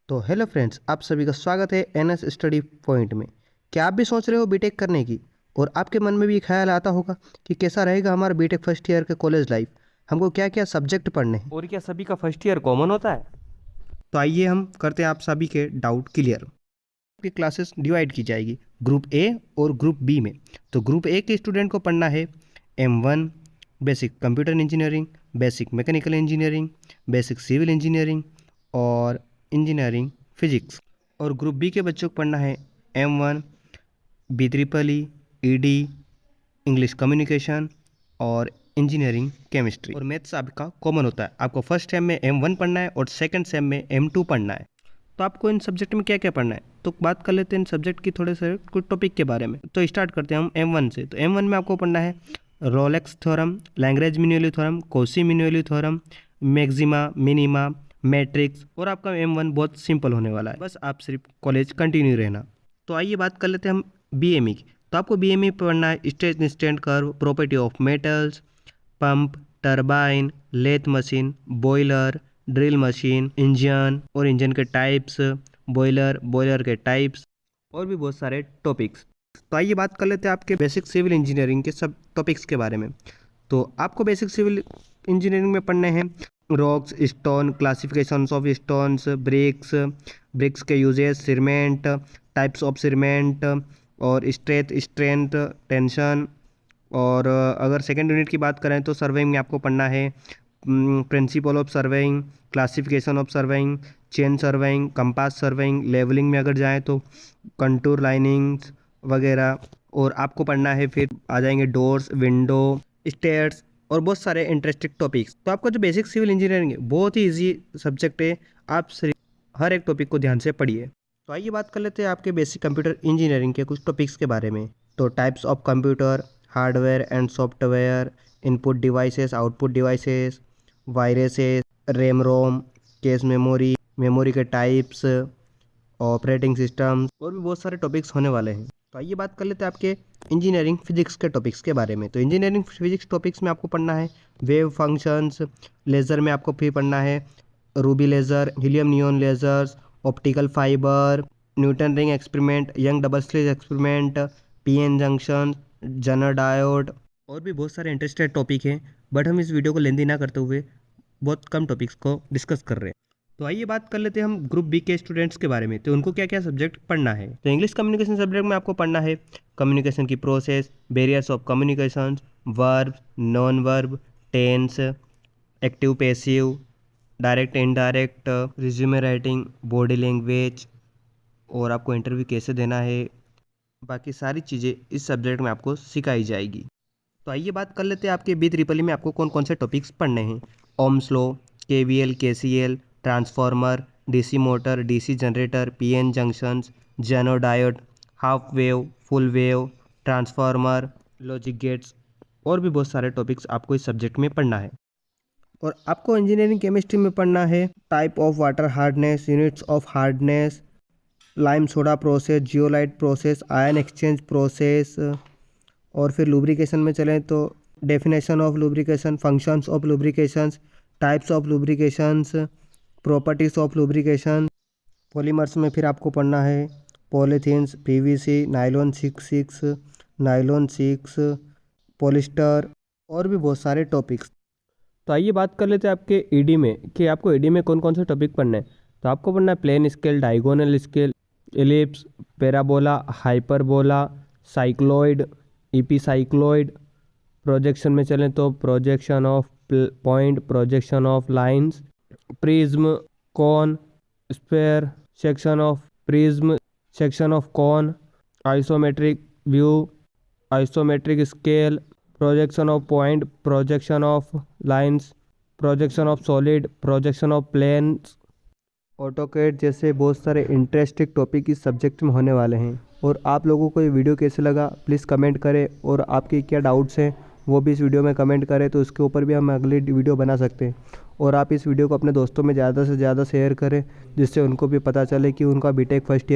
तो hello friends, आप सभी का स्वागत है एनएस स्टडी पॉइंट में। क्या आप भी सोच रहे हो बीटेक करने की और आपके मन में भी ख्याल आता होगा कि कैसा रहेगा हमारा बीटेक फर्स्ट ईयर का कॉलेज लाइफ, हमको क्या क्या सब्जेक्ट पढ़ने हैं। और क्या सभी का फर्स्ट ईयर कॉमन होता है? तो आइए हम करते हैं आप सभी के डाउट क्लियर। आपकी क्लासेस डिवाइड की जाएगी ग्रुप ए और ग्रुप बी में। तो ग्रुप ए के स्टूडेंट को पढ़ना है M1 basic computer engineering, basic mechanical engineering, basic civil engineering और इंजीनियरिंग फिजिक्स। और ग्रुप बी के बच्चों को पढ़ना है M1 BEE ED English communication और इंजीनियरिंग केमिस्ट्री। और मैथ्स आपका कॉमन होता है। आपको फर्स्ट सेम में M1 पढ़ना है और सेकंड सेम में M2 पढ़ना है। तो आपको इन सब्जेक्ट में क्या क्या पढ़ना है, तो बात कर लेते हैं इन सब्जेक्ट की थोड़े से कुछ टॉपिक के बारे में। तो स्टार्ट करते हैं हम M1 से। तो M1 में आपको पढ़ना है Rolle's theorem, Lagrange mean value theorem, Cauchy mean value theorem, maxima, minima, matrix. और आपका M1 बहुत सिंपल होने वाला है, बस आप सिर्फ कॉलेज कंटिन्यू रहना। तो आइए बात कर लेते हैं हम BME की। तो आपको BME पढ़ना है state instant curve, property of metals, pump, turbine, lathe machine, boiler, drill machine, engine और इंजन के टाइप्स, बॉयलर के टाइप्स और भी बहुत सारे टॉपिक्स। तो आइए बात कर लेते हैं आपके बेसिक सिविल इंजीनियरिंग के सब टॉपिक्स के बारे में। तो आपको बेसिक सिविल इंजीनियरिंग में पढ़ने हैं rocks, stone, classifications of stones, bricks के uses, cement, types of cement और स्ट्रेंथ, टेंशन। और अगर सेकेंड यूनिट की बात करें तो सर्वेइंग में आपको पढ़ना है principle of surveying, classification of surveying, chain surveying, compass surveying. Levelling में अगर जाएँ तो कंटूर लाइनिंग्स वगैरह। और आपको पढ़ना है फिर आ जाएंगे डोर्स, विंडो, स्टेयर्स और बहुत सारे इंटरेस्टिंग टॉपिक्स। तो आपका जो बेसिक सिविल इंजीनियरिंग है बहुत ही इजी सब्जेक्ट है, आप सिर्फ हर एक टॉपिक को ध्यान से पढ़िए। तो आइए बात कर लेते हैं आपके बेसिक कंप्यूटर इंजीनियरिंग के कुछ टॉपिक्स के बारे में। तो types of computer, hardware and software, input devices, output devices, viruses, RAM ROM, cache memory, memory के टाइप्स, ऑपरेटिंग सिस्टम और भी बहुत सारे टॉपिक्स होने वाले हैं। तो आइए बात कर लेते हैं आपके इंजीनियरिंग फिजिक्स के टॉपिक्स के बारे में। तो इंजीनियरिंग फिजिक्स टॉपिक्स में आपको पढ़ना है वेव फंक्शंस, लेज़र में आपको फिर पढ़ना है ruby laser, helium neon lasers, optical fibre, Newton ring experiment, young double slit experiment, PN junction, zener diode और भी बहुत सारे इंटरेस्टेड टॉपिक हैं। बट हम इस वीडियो को लेंदी ना करते हुए बहुत कम टॉपिक्स को डिस्कस कर रहे हैं। तो आइए बात कर लेते हैं हम ग्रुप बी के स्टूडेंट्स के बारे में। तो उनको क्या क्या सब्जेक्ट पढ़ना है। तो इंग्लिश कम्युनिकेशन सब्जेक्ट में आपको पढ़ना है कम्युनिकेशन की process, barriers of communication, verb, non verb, tense, active passive, direct indirect, resume writing, body language और आपको इंटरव्यू कैसे देना है, बाकी सारी चीज़ें इस सब्जेक्ट में आपको सिखाई जाएगी। तो आइए बात कर लेते हैं आपके BEE में आपको कौन कौन से टॉपिक्स पढ़ने हैं। Ohm's law, KVL, KCL, transformer, DC motor, DC generator, PN junctions, zener diode, half wave, full wave, transformer, logic gates और भी बहुत सारे टॉपिक्स आपको इस सब्जेक्ट में पढ़ना है। और आपको इंजीनियरिंग केमिस्ट्री में पढ़ना है type of water hardness, units of hardness, lime soda process, zeolite process, ion exchange process. और फिर लुब्रिकेशन में चलें तो definition of lubrication, functions of lubrications, types of lubrications, properties of lubrication. Polymers में फिर आपको पढ़ना है पॉलीथीन्स, PVC, नाइलॉन 6, पॉलिस्टर और भी बहुत सारे टॉपिक्स। तो आइए बात कर लेते हैं आपके ED में कि आपको ED में कौन कौन से टॉपिक पढ़ने हैं। तो आपको पढ़ना है plane scale, diagonal scale, ellipse, parabola, hyperbola, cycloid, epicycloid. Projection में चलें तो projection of point, projection of lines, prism, cone, sphere, section of prism, section of cone, isometric view, isometric scale, projection of point, projection of lines, projection of solid, projection of planes, AutoCAD जैसे बहुत सारे interesting topic इस subject में होने वाले हैं। और आप लोगों को ये वीडियो कैसे लगा प्लीज़ कमेंट करें, और आपके क्या डाउट्स हैं वो भी इस वीडियो में कमेंट करें, तो उसके ऊपर भी हम अगली वीडियो बना सकते हैं। और आप इस वीडियो को अपने दोस्तों में ज़्यादा से ज़्यादा शेयर करें जिससे उनको भी पता चले कि उनका बीटेक फर्स्ट ईयर